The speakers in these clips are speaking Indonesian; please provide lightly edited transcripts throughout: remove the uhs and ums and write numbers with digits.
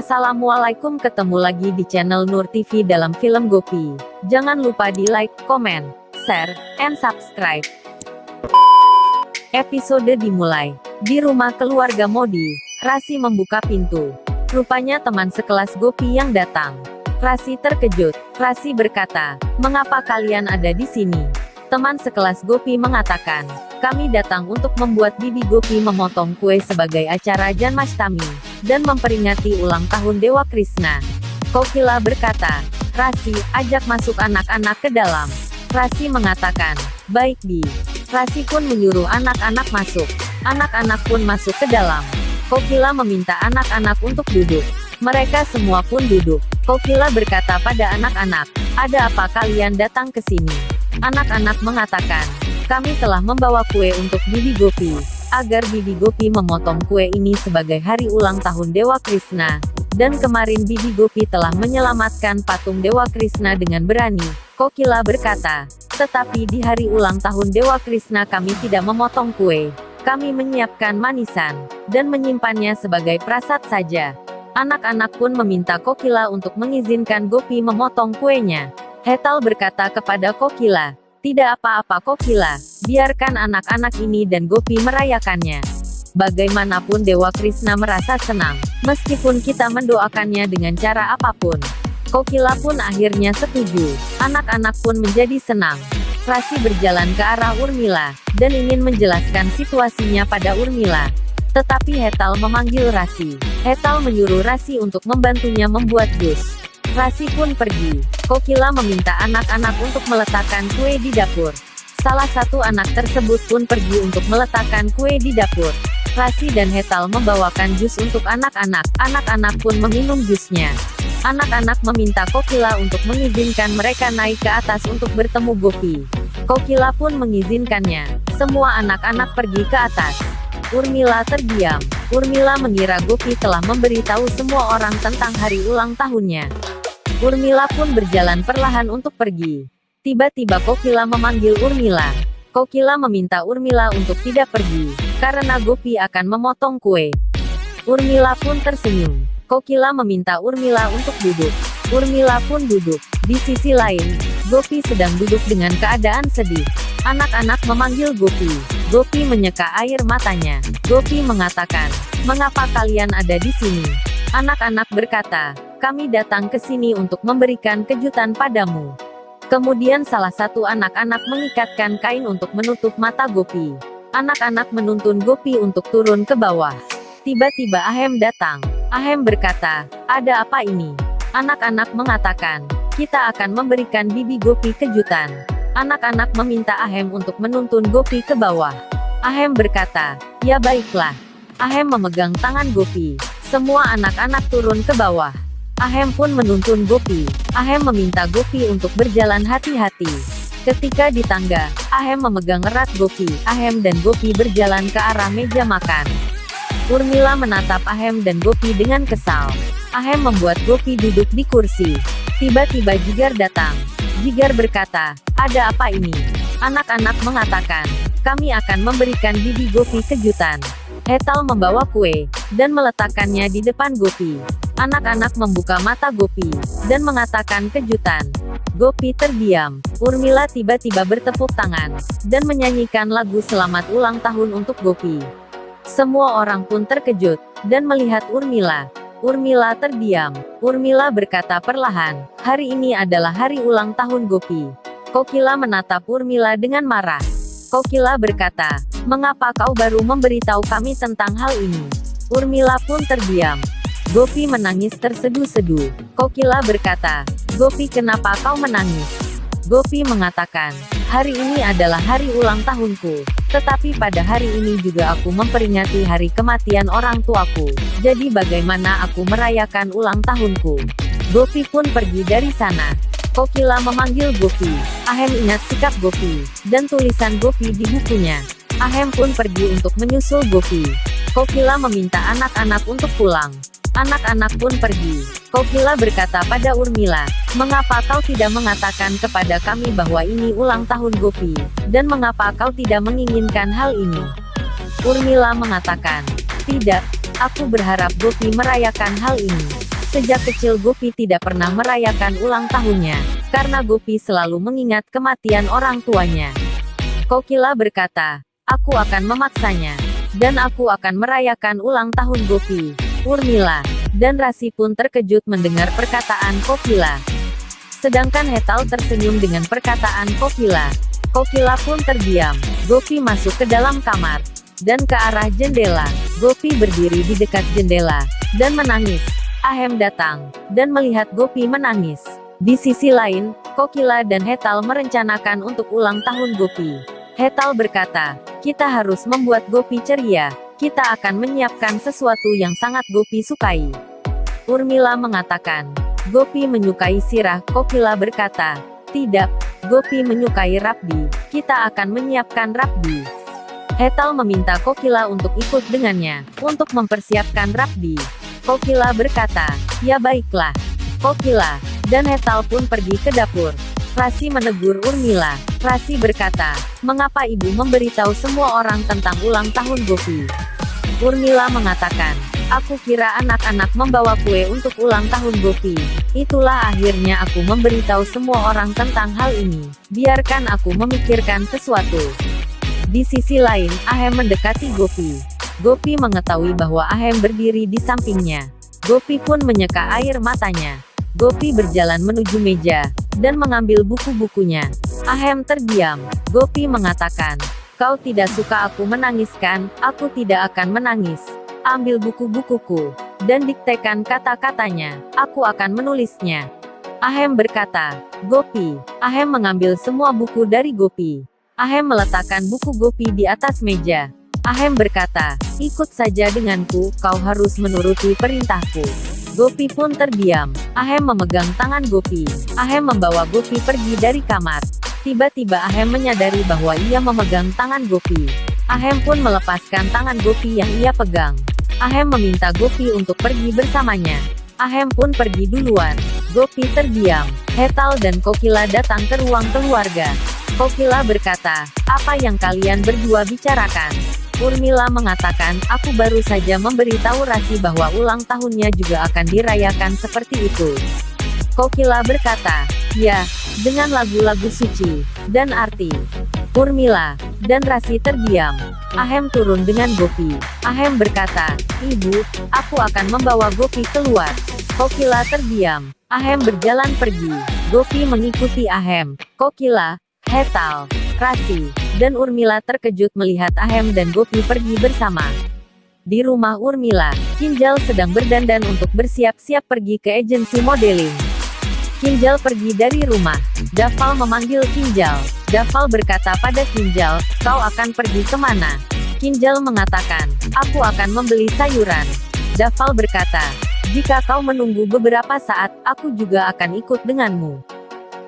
Assalamualaikum, ketemu lagi di channel Nur TV dalam film Gopi. Jangan lupa di like, comment, share, and subscribe. Episode dimulai. Di rumah keluarga Modi, Rasi membuka pintu. Rupanya teman sekelas Gopi yang datang. Rasi terkejut. Rasi berkata, "Mengapa kalian ada di sini?" Teman sekelas Gopi mengatakan, "Kami datang untuk membuat Bibi Gopi memotong kue sebagai acara Janmashtami, dan memperingati ulang tahun Dewa Krishna." Kokila berkata, "Rasi, ajak masuk anak-anak ke dalam." Rasi mengatakan, "Baik Bi." Rasi pun menyuruh anak-anak masuk. Anak-anak pun masuk ke dalam. Kokila meminta anak-anak untuk duduk. Mereka semua pun duduk. Kokila berkata pada anak-anak, "Ada apa kalian datang ke sini?" Anak-anak mengatakan, "Kami telah membawa kue untuk Bibi Gopi, agar Bibi Gopi memotong kue ini sebagai hari ulang tahun Dewa Krishna. Dan kemarin Bibi Gopi telah menyelamatkan patung Dewa Krishna dengan berani." Kokila berkata, "Tetapi di hari ulang tahun Dewa Krishna kami tidak memotong kue. Kami menyiapkan manisan, dan menyimpannya sebagai prasad saja." Anak-anak pun meminta Kokila untuk mengizinkan Gopi memotong kuenya. Hetal berkata kepada Kokila, "Tidak apa-apa Kokila, biarkan anak-anak ini dan Gopi merayakannya. Bagaimanapun Dewa Krishna merasa senang, meskipun kita mendoakannya dengan cara apapun." Kokila pun akhirnya setuju. Anak-anak pun menjadi senang. Rasi berjalan ke arah Urmila, dan ingin menjelaskan situasinya pada Urmila. Tetapi Hetal memanggil Rasi. Hetal menyuruh Rasi untuk membantunya membuat jus. Rasi pun pergi. Kokila meminta anak-anak untuk meletakkan kue di dapur. Salah satu anak tersebut pun pergi untuk meletakkan kue di dapur. Rasi dan Hetal membawakan jus untuk anak-anak. Anak-anak pun meminum jusnya. Anak-anak meminta Kokila untuk mengizinkan mereka naik ke atas untuk bertemu Gopi. Kokila pun mengizinkannya. Semua anak-anak pergi ke atas. Urmila terdiam. Urmila mengira Gopi telah memberitahu semua orang tentang hari ulang tahunnya. Urmila pun berjalan perlahan untuk pergi. Tiba-tiba Kokila memanggil Urmila. Kokila meminta Urmila untuk tidak pergi, karena Gopi akan memotong kue. Urmila pun tersenyum. Kokila meminta Urmila untuk duduk. Urmila pun duduk. Di sisi lain, Gopi sedang duduk dengan keadaan sedih. Anak-anak memanggil Gopi. Gopi menyeka air matanya. Gopi mengatakan, "Mengapa kalian ada di sini?" Anak-anak berkata, "Kami datang ke sini untuk memberikan kejutan padamu." Kemudian salah satu anak-anak mengikatkan kain untuk menutup mata Gopi. Anak-anak menuntun Gopi untuk turun ke bawah. Tiba-tiba Ahem datang. Ahem berkata, "Ada apa ini?" Anak-anak mengatakan, "Kita akan memberikan Bibi Gopi kejutan." Anak-anak meminta Ahem untuk menuntun Gopi ke bawah. Ahem berkata, "Ya baiklah." Ahem memegang tangan Gopi. Semua anak-anak turun ke bawah. Ahem pun menuntun Gopi. Ahem meminta Gopi untuk berjalan hati-hati. Ketika di tangga, Ahem memegang erat Gopi. Ahem dan Gopi berjalan ke arah meja makan. Urmila menatap Ahem dan Gopi dengan kesal. Ahem membuat Gopi duduk di kursi. Tiba-tiba Jigar datang. Jigar berkata, "Ada apa ini?" Anak-anak mengatakan, "Kami akan memberikan Bibi Gopi kejutan." Hetal membawa kue, dan meletakkannya di depan Gopi. Anak-anak membuka mata Gopi, dan mengatakan kejutan. Gopi terdiam. Urmila tiba-tiba bertepuk tangan, dan menyanyikan lagu selamat ulang tahun untuk Gopi. Semua orang pun terkejut, dan melihat Urmila. Urmila terdiam. Urmila berkata perlahan, "Hari ini adalah hari ulang tahun Gopi." Kokila menatap Urmila dengan marah. Kokila berkata, "Mengapa kau baru memberitahu kami tentang hal ini?" Urmila pun terdiam. Gopi menangis terseduh-seduh. Kokila berkata, "Gopi, kenapa kau menangis?" Gopi mengatakan, "Hari ini adalah hari ulang tahunku. Tetapi pada hari ini juga aku memperingati hari kematian orang tuaku. Jadi bagaimana aku merayakan ulang tahunku?" Gopi pun pergi dari sana. Kokila memanggil Gopi. Ahem ingat sikap Gopi, dan tulisan Gopi di bukunya. Ahem pun pergi untuk menyusul Gopi. Kokila meminta anak-anak untuk pulang. Anak-anak pun pergi. Kokila berkata pada Urmila, "Mengapa kau tidak mengatakan kepada kami bahwa ini ulang tahun Gopi? Dan mengapa kau tidak menginginkan hal ini?" Urmila mengatakan, "Tidak, aku berharap Gopi merayakan hal ini." Sejak kecil Gopi tidak pernah merayakan ulang tahunnya, karena Gopi selalu mengingat kematian orang tuanya. Kokila berkata, aku akan memaksanya, dan aku akan merayakan ulang tahun Gopi. Urmila dan Rasi pun terkejut mendengar perkataan Kokila. Sedangkan Hetal tersenyum dengan perkataan Kokila. Kokila pun terdiam. Gopi masuk ke dalam kamar, dan ke arah jendela. Gopi berdiri di dekat jendela, dan menangis. Ahem datang, dan melihat Gopi menangis. Di sisi lain, Kokila dan Hetal merencanakan untuk ulang tahun Gopi. Hetal berkata, kita harus membuat Gopi ceria. Kita akan menyiapkan sesuatu yang sangat Gopi sukai. Urmila mengatakan, Gopi menyukai sirah. Kokila berkata, tidak, Gopi menyukai Rabdi. Kita akan menyiapkan Rabdi. Hetal meminta Kokila untuk ikut dengannya, untuk mempersiapkan Rabdi. Kokila berkata, ya baiklah. Kokila dan Hetal pun pergi ke dapur. Rasi menegur Urmila. Rasi berkata, mengapa ibu memberitahu semua orang tentang ulang tahun Gopi? Urmila mengatakan, aku kira anak-anak membawa kue untuk ulang tahun Gopi. Itulah akhirnya aku memberitahu semua orang tentang hal ini. Biarkan aku memikirkan sesuatu. Di sisi lain, Ahem mendekati Gopi. Gopi mengetahui bahwa Ahem berdiri di sampingnya. Gopi pun menyeka air matanya. Gopi berjalan menuju meja, dan mengambil buku-bukunya. Ahem terdiam. Gopi mengatakan, kau tidak suka aku menangis kan? Aku tidak akan menangis. Ambil buku-bukuku, dan diktekan kata-katanya. Aku akan menulisnya. Ahem berkata, Gopi. Ahem mengambil semua buku dari Gopi. Ahem meletakkan buku Gopi di atas meja. Ahem berkata, ikut saja denganku, kau harus menuruti perintahku. Gopi pun terdiam. Ahem memegang tangan Gopi. Ahem membawa Gopi pergi dari kamar. Tiba-tiba Ahem menyadari bahwa ia memegang tangan Gopi. Ahem pun melepaskan tangan Gopi yang ia pegang. Ahem meminta Gopi untuk pergi bersamanya. Ahem pun pergi duluan. Gopi terdiam. Hetal dan Kokila datang ke ruang keluarga. Kokila berkata, apa yang kalian berdua bicarakan? Urmila mengatakan, aku baru saja memberitahu Rasi bahwa ulang tahunnya juga akan dirayakan seperti itu. Kokila berkata, ya, dengan lagu-lagu suci, dan arti. Urmila dan Rasi terdiam. Ahem turun dengan Gopi. Ahem berkata, ibu, aku akan membawa Gopi keluar. Kokila terdiam. Ahem berjalan pergi. Gopi mengikuti Ahem. Kokila, Hetal, Rasi, dan Urmila terkejut melihat Ahem dan Gopi pergi bersama. Di rumah Urmila, Kinjal sedang berdandan untuk bersiap-siap pergi ke agensi modeling. Kinjal pergi dari rumah. Dafal memanggil Kinjal. Dafal berkata pada Kinjal, kau akan pergi kemana? Kinjal mengatakan, aku akan membeli sayuran. Dafal berkata, jika kau menunggu beberapa saat, aku juga akan ikut denganmu.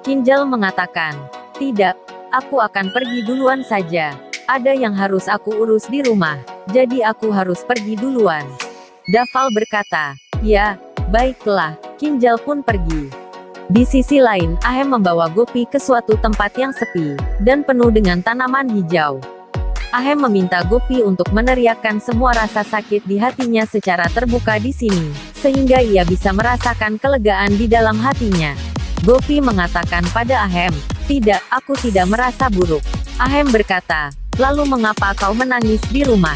Kinjal mengatakan, tidak, aku akan pergi duluan saja. Ada yang harus aku urus di rumah, jadi aku harus pergi duluan. Dafal berkata, ya, baiklah. Kinjal pun pergi. Di sisi lain, Ahem membawa Gopi ke suatu tempat yang sepi, dan penuh dengan tanaman hijau. Ahem meminta Gopi untuk meneriakkan semua rasa sakit di hatinya secara terbuka di sini, sehingga ia bisa merasakan kelegaan di dalam hatinya. Gopi mengatakan pada Ahem, tidak, aku tidak merasa buruk. Ahem berkata, lalu mengapa kau menangis di rumah?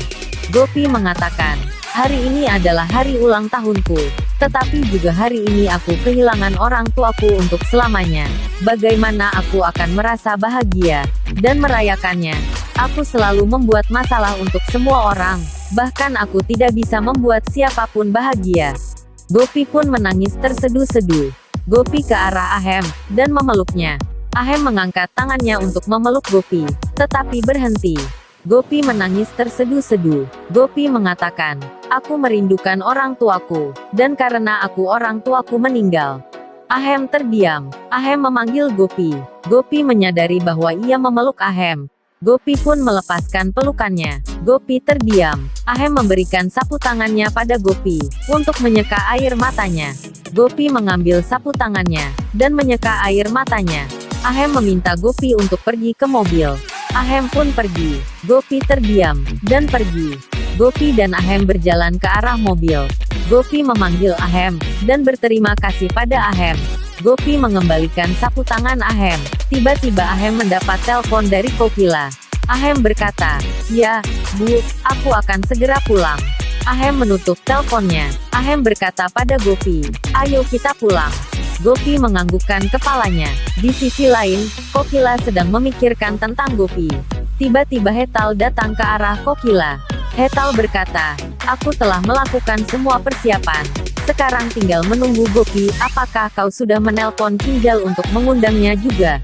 Gopi mengatakan, hari ini adalah hari ulang tahunku, tetapi juga hari ini aku kehilangan orang tuaku untuk selamanya. Bagaimana aku akan merasa bahagia dan merayakannya? Aku selalu membuat masalah untuk semua orang, bahkan aku tidak bisa membuat siapapun bahagia. Gopi pun menangis terseduh-seduh. Gopi ke arah Ahem, dan memeluknya. Ahem mengangkat tangannya untuk memeluk Gopi, tetapi berhenti. Gopi menangis terseduh-seduh. Gopi mengatakan, aku merindukan orang tuaku, dan karena orang tuaku meninggal. Ahem terdiam. Ahem memanggil Gopi. Gopi menyadari bahwa ia memeluk Ahem. Gopi pun melepaskan pelukannya. Gopi terdiam. Ahem memberikan sapu tangannya pada Gopi, untuk menyeka air matanya. Gopi mengambil sapu tangannya, dan menyeka air matanya. Ahem meminta Gopi untuk pergi ke mobil. Ahem pun pergi. Gopi terdiam, dan pergi. Gopi dan Ahem berjalan ke arah mobil. Gopi memanggil Ahem, dan berterima kasih pada Ahem. Gopi mengembalikan sapu tangan Ahem. Tiba-tiba Ahem mendapat telepon dari Kokila. Ahem berkata, "Ya, Bu, aku akan segera pulang." Ahem menutup teleponnya. Ahem berkata pada Gopi, "Ayo kita pulang." Gopi menganggukkan kepalanya. Di sisi lain, Kokila sedang memikirkan tentang Gopi. Tiba-tiba Hetal datang ke arah Kokila. Hetal berkata, "Aku telah melakukan semua persiapan. Sekarang tinggal menunggu Gopi. Apakah kau sudah menelpon Kinjal untuk mengundangnya juga?"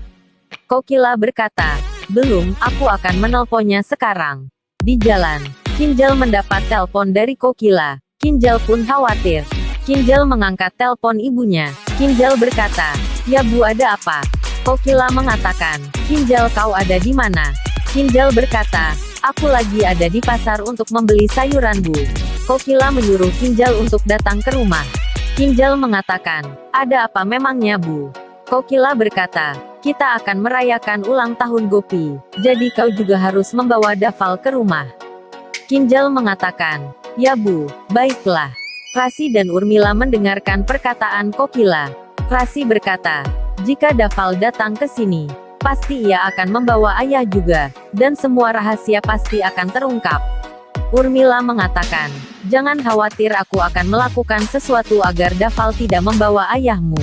Kokila berkata, "Belum, aku akan menelponnya sekarang." Di jalan, Kinjal mendapat telepon dari Kokila. Kinjal pun khawatir. Kinjal mengangkat telepon ibunya. Kinjal berkata, "Ya Bu, ada apa?" Kokila mengatakan, "Kinjal, kau ada di mana?" Kinjal berkata, "Aku lagi ada di pasar untuk membeli sayuran Bu." Kokila menyuruh Kinjal untuk datang ke rumah. Kinjal mengatakan, "Ada apa memangnya Bu?" Kokila berkata, "Kita akan merayakan ulang tahun Gopi, jadi kau juga harus membawa Dafal ke rumah." Kinjal mengatakan, "Ya Bu, baiklah." Rasi dan Urmila mendengarkan perkataan Kokila. Rasi berkata, "Jika Dafal datang ke sini, pasti ia akan membawa ayah juga, dan semua rahasia pasti akan terungkap." Urmila mengatakan, "Jangan khawatir, aku akan melakukan sesuatu agar Dafal tidak membawa ayahmu."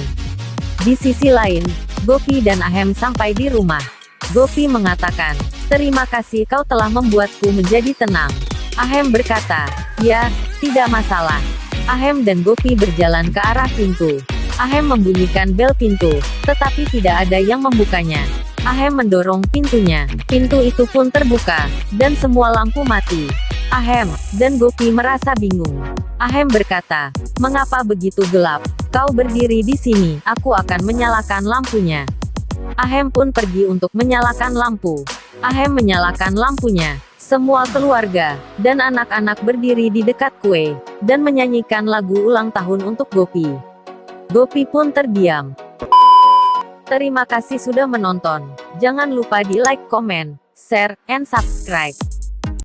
Di sisi lain, Gopi dan Ahem sampai di rumah. Gopi mengatakan, "Terima kasih kau telah membuatku menjadi tenang." Ahem berkata, "Ya, tidak masalah." Ahem dan Gopi berjalan ke arah pintu. Ahem membunyikan bel pintu, tetapi tidak ada yang membukanya. Ahem mendorong pintunya. Pintu itu pun terbuka, dan semua lampu mati. Ahem dan Gopi merasa bingung. Ahem berkata, "Mengapa begitu gelap? Kau berdiri di sini, aku akan menyalakan lampunya." Ahem pun pergi untuk menyalakan lampu. Ahem menyalakan lampunya. Semua keluarga dan anak-anak berdiri di dekat kue, dan menyanyikan lagu ulang tahun untuk Gopi. Gopi pun terdiam. Terima kasih sudah menonton. Jangan lupa di like, comment, share, and subscribe.